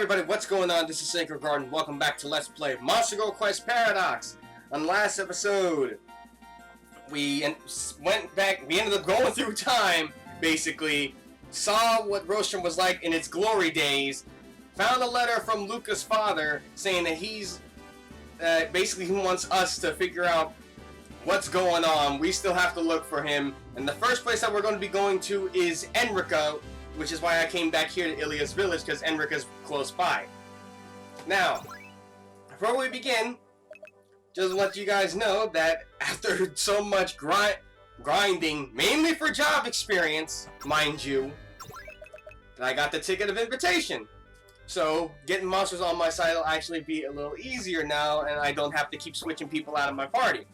everybody, what's going on? This is SacredGuard and welcome back to Let's Play Monster Girl Quest Paradox. On the last episode, we ended up going through time, basically, saw what Rostrum was like in its glory days, found a letter from Luca's father saying that he's, basically he wants us to figure out what's going on. We still have to look for him, and the first place that we're going to be going to is Enrica, which is why I came back here to Ilia's village, because Enrica's close by. Now, before we begin, just to let you guys know that after so much grinding, mainly for job experience, mind you, I got the ticket of invitation. So, getting monsters on my side will actually be a little easier now, and I don't have to keep switching people out of my party.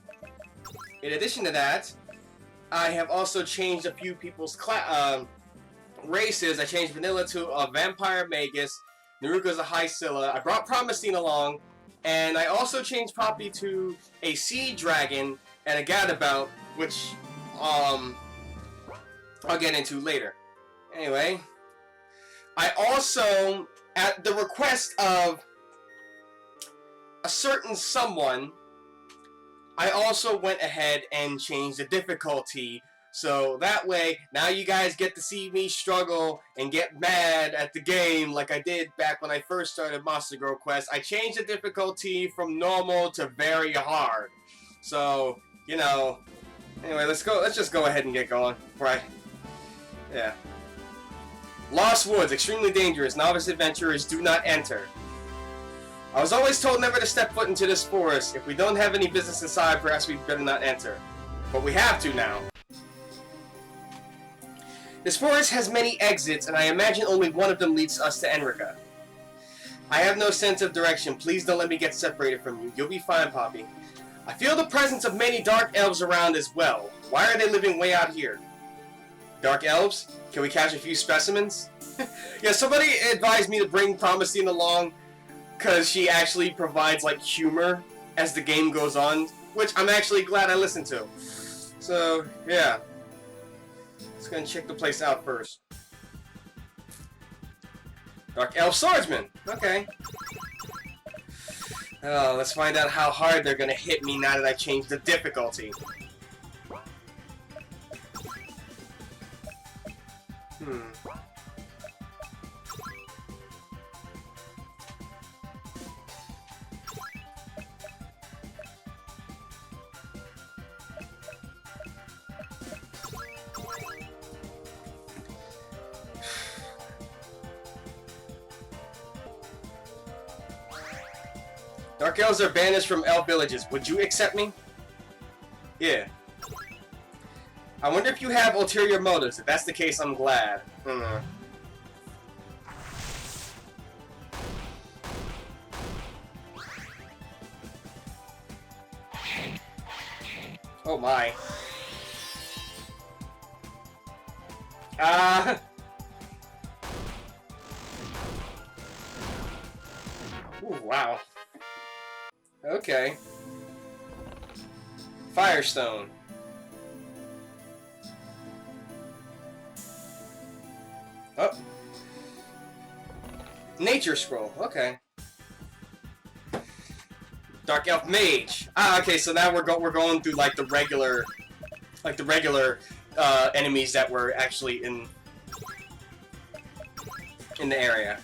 In addition to that, I have also changed a few people's races. I changed Vanilla to a Vampire Magus, Naruka's a High Scylla, I brought Promisine along, and I also changed Poppy to a Sea Dragon and a Gadabout, which, I'll get into later. Anyway, I also, at the request of a certain someone, I also went ahead and changed the difficulty. So that way, now you guys get to see me struggle and get mad at the game like I did back when I first started Monster Girl Quest. I changed the difficulty from normal to very hard. So, you know, anyway, let's just go ahead and get going. Right. Yeah. Lost Woods, extremely dangerous. Novice adventurers do not enter. I was always told never to step foot into this forest. If we don't have any business inside, perhaps we better not enter. But we have to now. This forest has many exits, and I imagine only one of them leads us to Enrica. I have no sense of direction. Please don't let me get separated from you. You'll be fine, Poppy. I feel the presence of many dark elves around as well. Why are they living way out here? Dark elves? Can we catch a few specimens? Yeah, somebody advised me to bring Promisine along, because she actually provides, like, humor as the game goes on, which I'm actually glad I listened to. So, yeah. Let's go and check the place out first. Dark Elf Swordsman! Okay. Oh, let's find out how hard they're gonna hit me now that I changed the difficulty. Dark elves are banished from elf villages. Would you accept me? Yeah. I wonder if you have ulterior motives. If that's the case, I'm glad. Oh my. Ooh, wow. Okay. Firestone. Oh. Nature Scroll. Okay. Dark Elf Mage. Ah, okay. So now we're going through like the regular enemies that were actually in the area.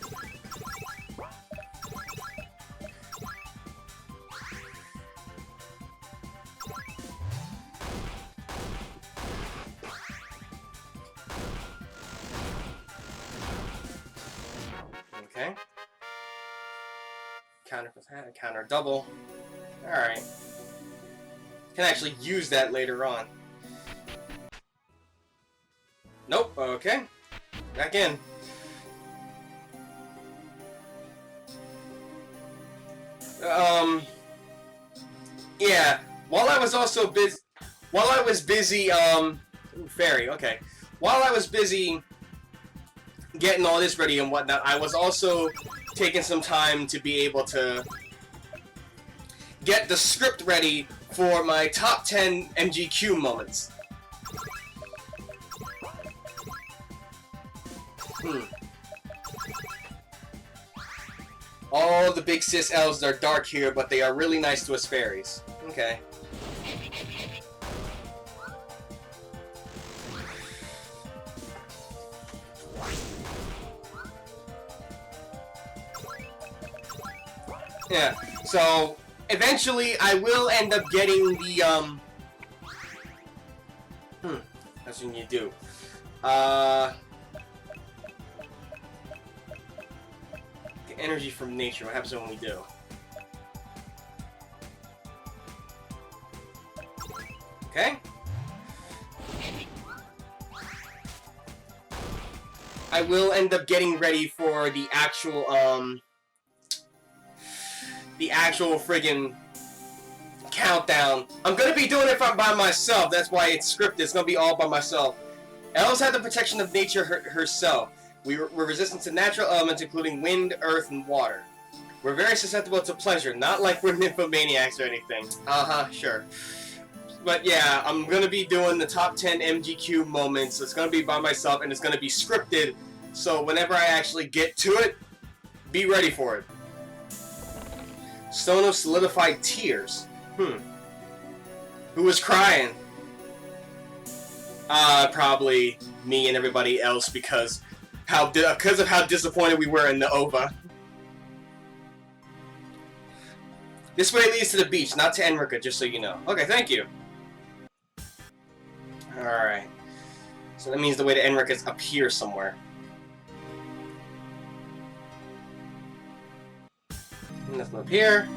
Okay. Counter with that, counter double. Alright. Can actually use that later on. Nope, okay. Back in. Yeah. While I was busy, fairy, okay. While I was busy getting all this ready and whatnot, I was also taking some time to be able to get the script ready for my top 10 MGQ moments. All the big sis elves are dark here, but they are really nice to us fairies. Okay. Yeah, so eventually I will end up getting the, that's what you do. Get energy from nature. What happens when we do? Okay. I will end up getting ready for the actual friggin' countdown. I'm gonna be doing it by myself. That's why it's scripted. It's gonna be all by myself. Elves have the protection of nature herself. We're resistant to natural elements, including wind, earth, and water. We're very susceptible to pleasure, not like we're nymphomaniacs or anything. Sure. But yeah, I'm gonna be doing the top 10 MGQ moments. It's gonna be by myself, and it's gonna be scripted. So whenever I actually get to it, be ready for it. Stone of solidified tears. Who was crying? Probably me and everybody else because of how disappointed we were in the OVA. This way leads to the beach, not to Enrica, just so you know. Okay, thank you. Alright. So that means the way to Enrica is up here somewhere. Nothing up here.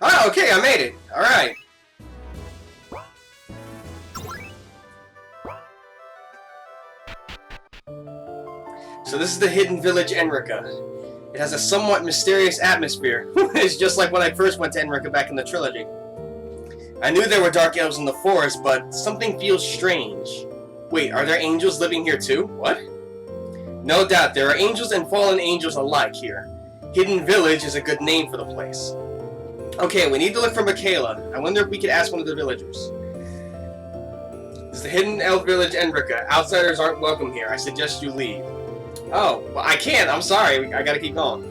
Oh, okay, I made it. Alright. So this is the hidden village Enrica. It has a somewhat mysterious atmosphere. It's just like when I first went to Enrica back in the trilogy. I knew there were dark elves in the forest, but something feels strange. Wait, are there angels living here too? What? No doubt, there are angels and fallen angels alike here. Hidden Village is a good name for the place. Okay, we need to look for Michaela. I wonder if we could ask one of the villagers. This is the Hidden Elf Village Enrica. Outsiders aren't welcome here. I suggest you leave. Oh, well, I can't. I'm sorry. I gotta keep going.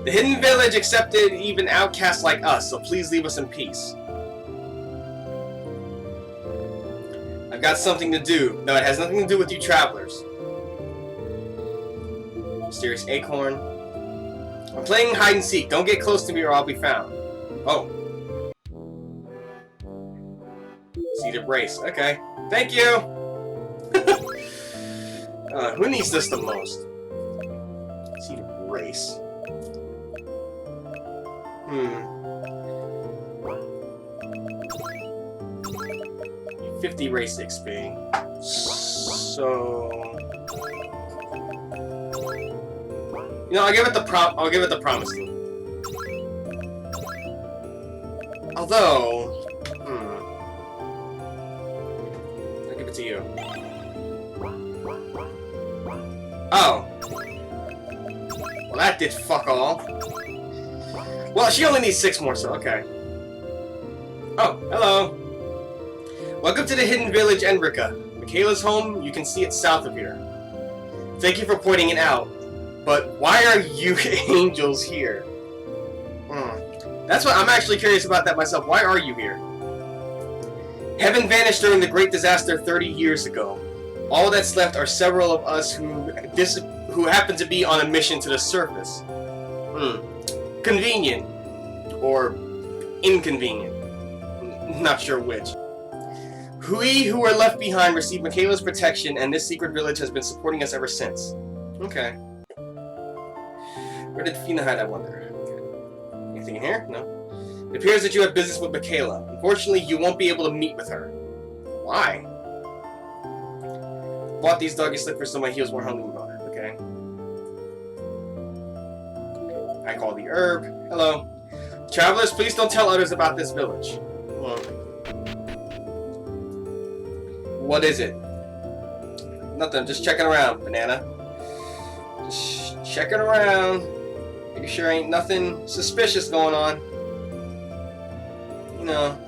The Hidden Village accepted even outcasts like us, so please leave us in peace. I've got something to do. No, it has nothing to do with you travelers. Mysterious acorn. I'm playing hide and seek. Don't get close to me or I'll be found. Oh. Seeded brace. Okay. Thank you! Who needs this the most? Seeded brace. 50 race XP. So... You know, I'll give it the promise. Although, I'll give it to you. Oh. Well, that did fuck all. Well, she only needs 6 more, so okay. Oh, hello. Welcome to the Hidden Village, Enrica. Michaela's home, you can see it south of here. Thank you for pointing it out. But why are you angels here? That's what I'm actually curious about that myself. Why are you here? Heaven vanished during the Great Disaster 30 years ago. All that's left are several of us who happen to be on a mission to the surface. Convenient. Or inconvenient. Not sure which. We who were left behind received Michaela's protection, and this secret village has been supporting us ever since. Okay. Where did Fina hide, I wonder? Okay. Anything in here? No. It appears that you have business with Michaela. Unfortunately, you won't be able to meet with her. Why? Bought these doggy slippers so my heels weren't hungry about it. Okay. I call the herb. Hello. Travelers, please don't tell others about this village. What is it? Nothing. I'm just checking around, Banana. Just checking around. Making sure ain't nothing suspicious going on. You know.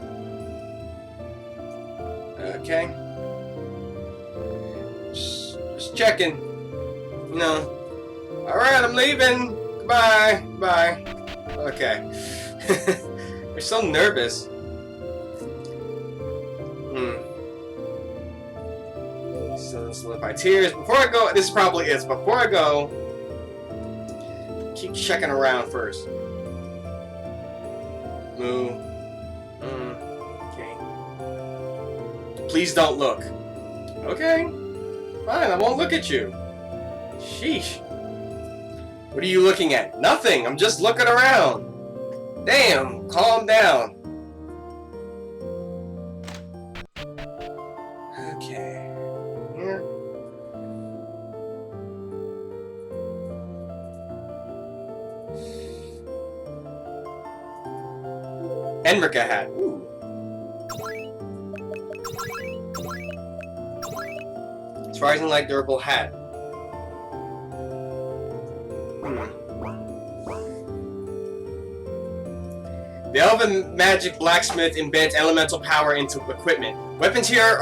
Okay. Just checking. You know. Alright, I'm leaving. Goodbye. Bye. Okay. You're so nervous. So solidify tears. Before I go, this probably is. Before I go, keep checking around first. Moo. Okay. Please don't look. Okay. Fine, I won't look at you. Sheesh. What are you looking at? Nothing. I'm just looking around. Damn. Calm down. Okay. Here. Enrica hat. Ooh. Surprising light durable hat. The Elven Magic Blacksmith embeds elemental power into equipment. Weapons here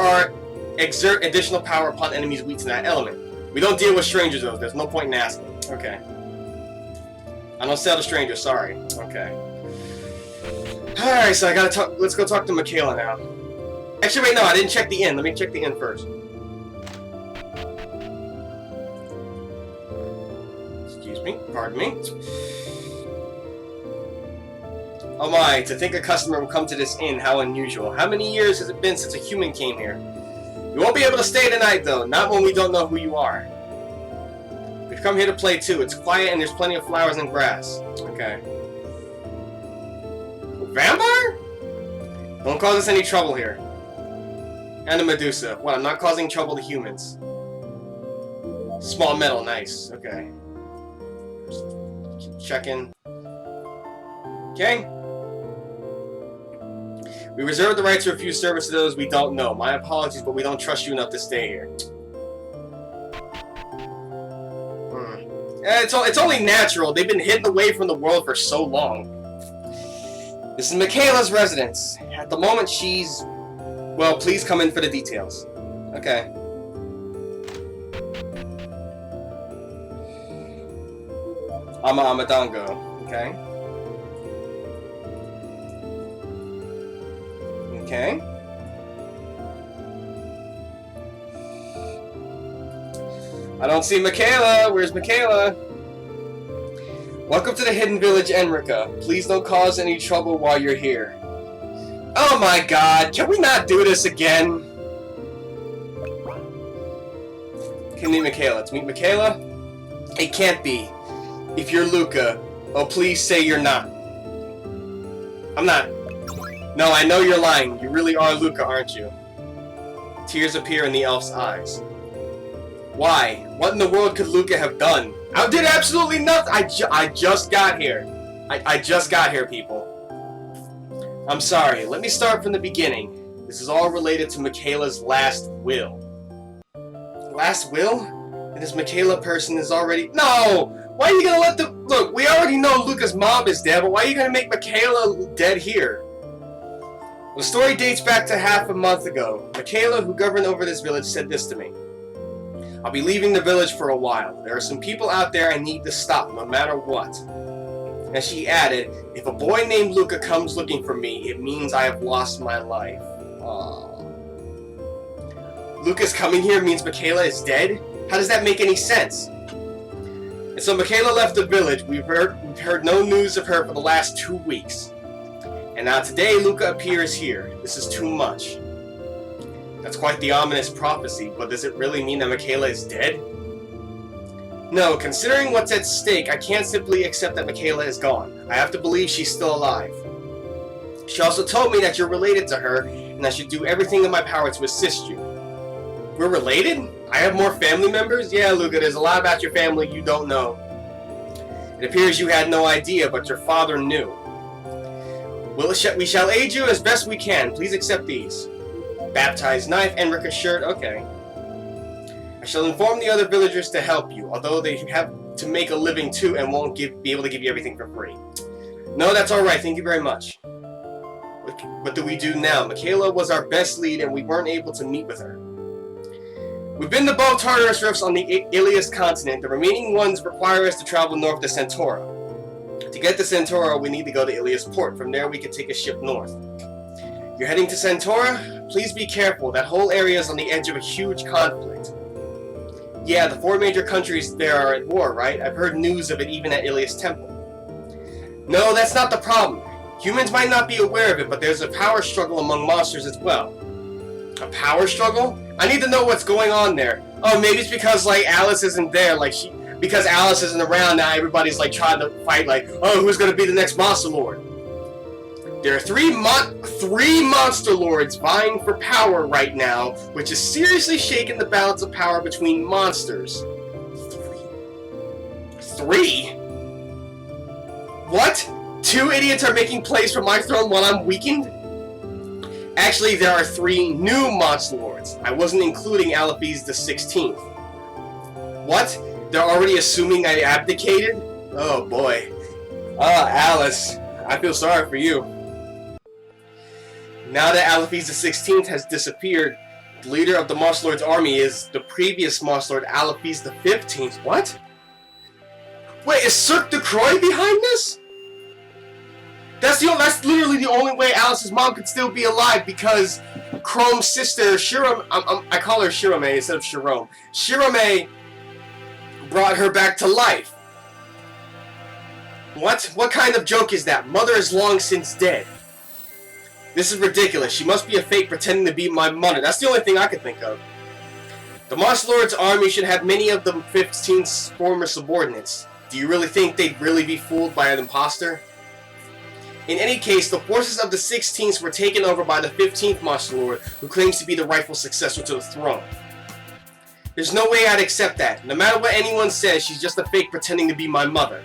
exert additional power upon enemies weak to that element. We don't deal with strangers though, there's no point in asking. Okay. I don't sell to strangers, sorry. Okay. Alright, so I gotta talk. Let's go talk to Michaela now. Actually, wait, no, I didn't check the inn. Let me check the inn first. Excuse me, pardon me. Oh my, to think a customer will come to this inn, how unusual. How many years has it been since a human came here? You won't be able to stay tonight though, not when we don't know who you are. We've come here to play too. It's quiet and there's plenty of flowers and grass. Okay. Vampire? Don't cause us any trouble here. And a Medusa. What, I'm not causing trouble to humans. Small metal, nice. Okay. Keep checking. Okay. We reserve the right to refuse service to those we don't know. My apologies, but we don't trust you enough to stay here. It's only natural. They've been hidden away from the world for so long. This is Michaela's residence. At the moment, she's... Well, please come in for the details. Okay. Amadango. Okay. Okay. I don't see Michaela. Where's Michaela? Welcome to the Hidden Village, Enrica. Please don't cause any trouble while you're here. Oh my god, can we not do this again? Can we meet Michaela? Let's meet Michaela. It can't be. If you're Luca, oh please say you're not. I'm not. No, I know you're lying. You really are Luca, aren't you? Tears appear in the elf's eyes. Why? What in the world could Luca have done? I did absolutely nothing. I just got here. I just got here, people. I'm sorry. Let me start from the beginning. This is all related to Michaela's last will. Last will? And this Michaela person is already... No! Why are you gonna let the... Look, we already know Luca's mom is dead, but why are you gonna make Michaela dead here? The story dates back to half a month ago. Michaela, who governed over this village, said this to me. I'll be leaving the village for a while. There are some people out there I need to stop, no matter what. And she added, if a boy named Luca comes looking for me, it means I have lost my life. Aww. Luca's coming here means Michaela is dead? How does that make any sense? And so Michaela left the village. We've heard no news of her for the last 2 weeks. And now today Luca appears here. This is too much. That's quite the ominous prophecy, but does it really mean that Michaela is dead? No, considering what's at stake, I can't simply accept that Michaela is gone. I have to believe she's still alive. She also told me that you're related to her, and I should do everything in my power to assist you. We're related? I have more family members? Yeah, Luca, there's a lot about your family you don't know. It appears you had no idea, but your father knew. We shall aid you as best we can. Please accept these. Baptized knife, Enrica's shirt, okay. I shall inform the other villagers to help you, although they have to make a living too and won't be able to give you everything for free. No, that's alright, thank you very much. What do we do now? Michaela was our best lead and we weren't able to meet with her. We've been to both Tartarus rifts on the Ilias continent. The remaining ones require us to travel north to Centaura. To get to Centaura, we need to go to Ilias port. From there, we can take a ship north. You're heading to Centaura? Please be careful. That whole area is on the edge of a huge conflict. Yeah, the 4 major countries there are at war, right? I've heard news of it even at Ilias Temple. No, that's not the problem. Humans might not be aware of it, but there's a power struggle among monsters as well. A power struggle? I need to know what's going on there. Oh, maybe it's because, like, Alice isn't there, because Alice isn't around now, everybody's, like, trying to fight, like, oh, who's gonna be the next Monster Lord? There are three Monster Lords vying for power right now, which is seriously shaking the balance of power between monsters. Three? What? 2 idiots are making place for my throne while I'm weakened? Actually, there are 3 new Monster Lords. I wasn't including Aliphes the 16th. What? They're already assuming I abdicated? Oh boy. Alice. I feel sorry for you. Now that Aliphes the 16th has disappeared, the leader of the Monster Lord's army is the previous Monster Lord, Aliphes the 15th. What? Wait, is Cirque de Croix behind this? That's literally the only way Alice's mom could still be alive, because Chrome's sister, Shirome, I call her Shirome instead of Shirome. Shirome brought her back to life. What? What kind of joke is that? Mother is long since dead. This is ridiculous. She must be a fake pretending to be my mother. That's the only thing I can think of. The Monster Lord's army should have many of the 15th's former subordinates. Do you really think they'd really be fooled by an imposter? In any case, the forces of the 16th were taken over by the 15th Monster Lord, who claims to be the rightful successor to the throne. There's no way I'd accept that. No matter what anyone says, she's just a fake pretending to be my mother.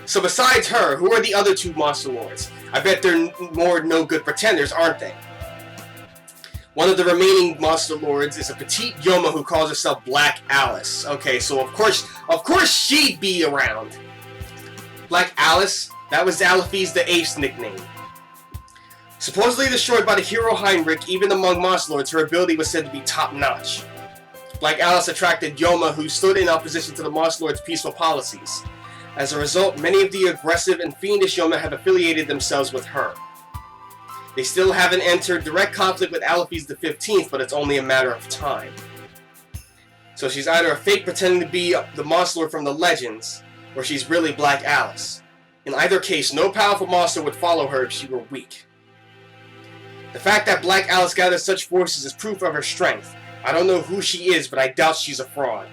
So besides her, who are the other 2 Monster Lords? I bet they're more no-good pretenders, aren't they? One of the remaining Monster Lords is a petite Yoma who calls herself Black Alice. Okay, so of course she'd be around. Black Alice? That was Aliphes the 8th's nickname. Supposedly destroyed by the hero Heinrich, even among Monster Lords, her ability was said to be top-notch. Black Alice attracted Yoma, who stood in opposition to the Monster Lord's peaceful policies. As a result, many of the aggressive and fiendish Yoma have affiliated themselves with her. They still haven't entered direct conflict with Aliphes the 15th, but it's only a matter of time. So she's either a fake pretending to be the Monster Lord from the legends, or she's really Black Alice. In either case, no powerful monster would follow her if she were weak. The fact that Black Alice gathers such forces is proof of her strength. I don't know who she is, but I doubt she's a fraud.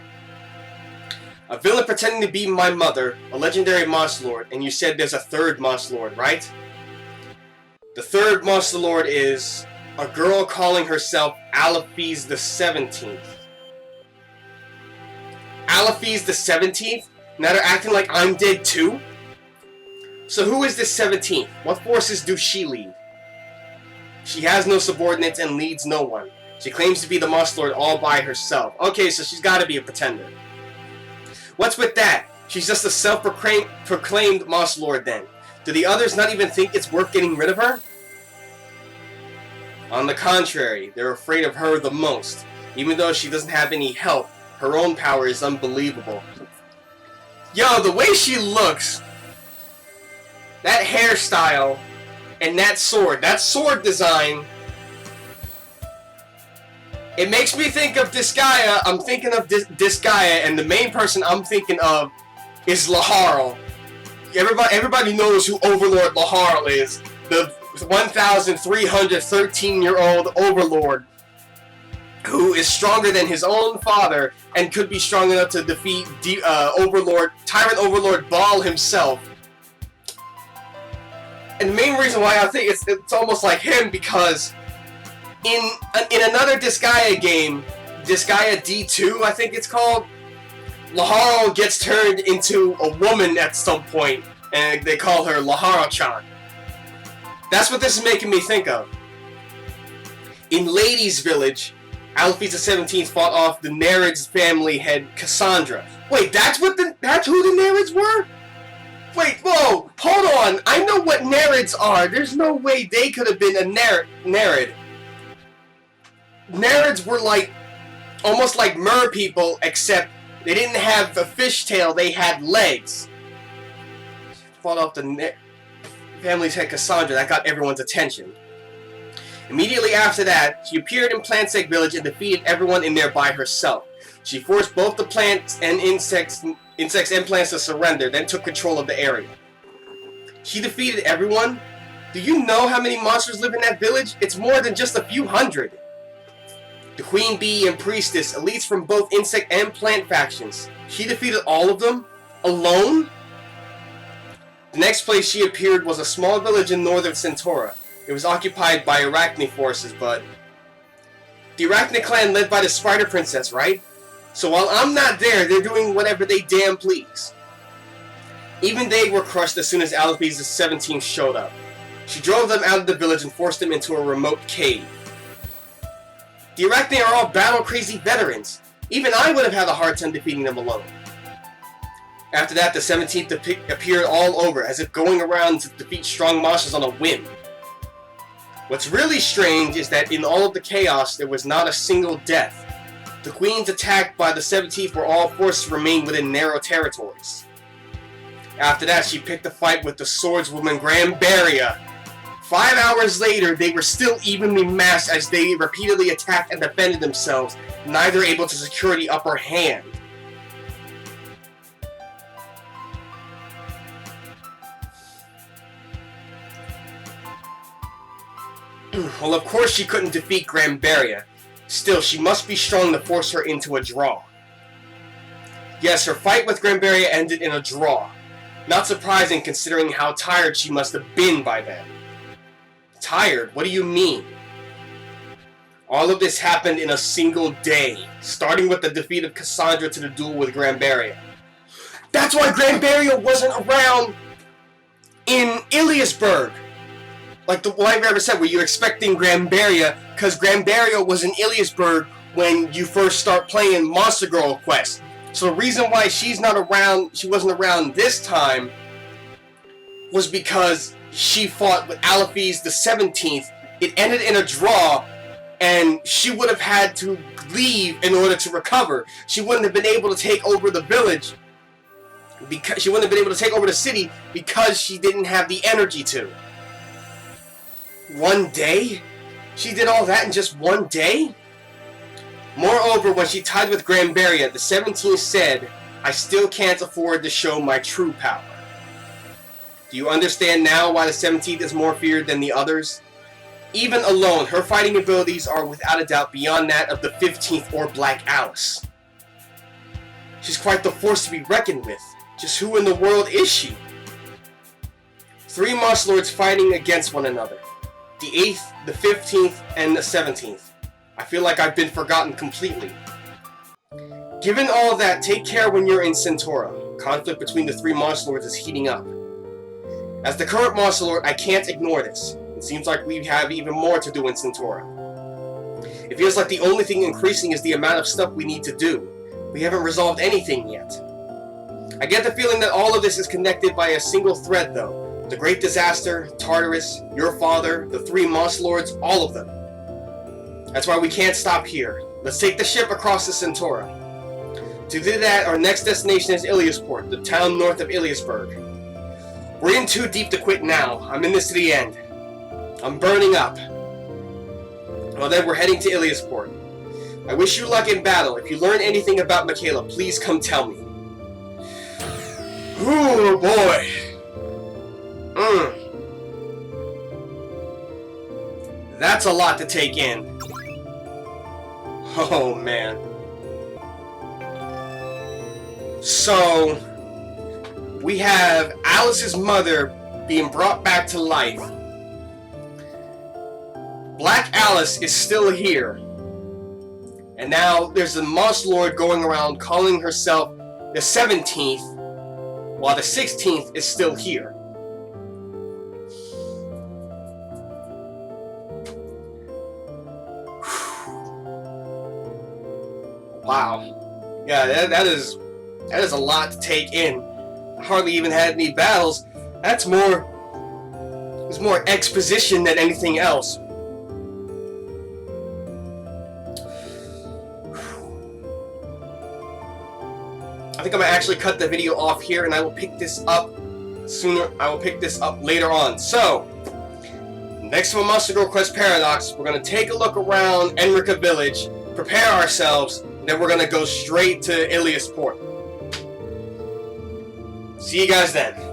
A villain pretending to be my mother, a legendary Monster Lord, and you said there's a 3rd Monster Lord, right? The 3rd Monster Lord is a girl calling herself Aliphes the 17th. Aliphes the 17th? Now they're acting like I'm dead too? So who is this 17th? What forces do she lead? She has no subordinates and leads no one. She claims to be the Monster Lord all by herself. Okay, so she's gotta be a pretender. What's with that? She's just a self-proclaimed Monster Lord then. Do the others not even think it's worth getting rid of her? On the contrary, they're afraid of her the most. Even though she doesn't have any help, her own power is unbelievable. Yo, the way she looks, that hairstyle, and that sword design, it makes me think of Disgaea. I'm thinking of Disgaea, and the main person I'm thinking of is Laharl. Everybody knows who Overlord Laharl is. The 1,313-year-old Overlord who is stronger than his own father and could be strong enough to defeat Tyrant Overlord Baal himself. And the main reason why I think it's almost like him, because in another Disgaea game, Disgaea D2 I think it's called, Laharl gets turned into a woman at some point, and they call her Laharl-chan. That's what this is making me think of. In Ladies' Village, Aliphes the 17th fought off the Nereids family head Cassandra. Wait, that's who the Nereids were? Wait, whoa, hold on. I know what Nereids are. There's no way they could have been a Nereid. Nereids were like almost like mer people, except they didn't have a fishtail, they had legs. Fall off the family's head Cassandra, that got everyone's attention. Immediately after that, she appeared in Plant Egg Village and defeated everyone in there by herself. She forced both the plants and insects and plants to surrender, then took control of the area. She defeated everyone? Do you know how many monsters live in that village? It's more than just a few hundred. The Queen Bee and Priestess, elites from both insect and plant factions. She defeated all of them? Alone? The next place she appeared was a small village in northern Centaura. It was occupied by Arachne forces, but... The Arachne clan led by the Spider Princess, right? So while I'm not there, they're doing whatever they damn please. Even they were crushed as soon as Alphys the 17th showed up. She drove them out of the village and forced them into a remote cave. The Arachne are all battle-crazy veterans. Even I would have had a hard time defeating them alone. After that, the 17th appeared all over, as if going around to defeat strong monsters on a whim. What's really strange is that in all of the chaos, there was not a single death. The queens attacked by the 17th were all forced to remain within narrow territories. After that, she picked a fight with the swordswoman Grambaria. 5 hours later, they were still evenly matched as they repeatedly attacked and defended themselves, neither able to secure the upper hand. Well, of course she couldn't defeat Grambaria. Still, she must be strong to force her into a draw. Yes, her fight with Grambaria ended in a draw. Not surprising considering how tired she must have been by then. Tired? What do you mean? All of this happened in a single day, starting with the defeat of Cassandra to the duel with Grambaria. That's why Grambaria wasn't around in Iliasburg! Like the wife ever said, were you expecting Grambaria? Because Grambaria was in Iliasburg when you first start playing Monster Girl Quest. So the reason why she wasn't around this time, was because she fought with Alphys the 17th. It ended in a draw, and she would have had to leave in order to recover. She wouldn't have been able to take over the village, because she wouldn't have been able to take over the city because she didn't have the energy to. One day? She did all that in just one day? Moreover, when she tied with Grambaria, the 17th said, "I still can't afford to show my true power." Do you understand now why the 17th is more feared than the others? Even alone, her fighting abilities are without a doubt beyond that of the 15th or Black Alice. She's quite the force to be reckoned with. Just who in the world is she? 3 Monster Lords fighting against one another. The 8th, the 15th, and the 17th. I feel like I've been forgotten completely. Given all of that, take care when you're in Centaura. Conflict between the 3 Monster Lords is heating up. As the current Monster Lord, I can't ignore this. It seems like we have even more to do in Centaura. It feels like the only thing increasing is the amount of stuff we need to do. We haven't resolved anything yet. I get the feeling that all of this is connected by a single thread, though. The Great Disaster, Tartarus, your father, the 3 Monster Lords, all of them. That's why we can't stop here. Let's take the ship across to Centaura. To do that, our next destination is Iliasport, the town north of Iliasburg. We're in too deep to quit now. I'm in this to the end. I'm burning up. Well then, we're heading to Iliasport. I wish you luck in battle. If you learn anything about Michaela, please come tell me. Ooh, boy. That's a lot to take in. Oh, man. So, we have Alice's mother being brought back to life. Black Alice is still here. And now there's a Monster Lord going around calling herself the 17th, while the 16th is still here. Wow. Yeah, that is a lot to take in. I hardly even had any battles. It's more exposition than anything else. I think I'm gonna actually cut the video off here, and I will pick this up sooner. I will pick this up later on. So, next one, Monster Girl Quest Paradox, we're gonna take a look around Enrica Village, prepare ourselves, and then we're gonna go straight to Ilias Port. See you guys then.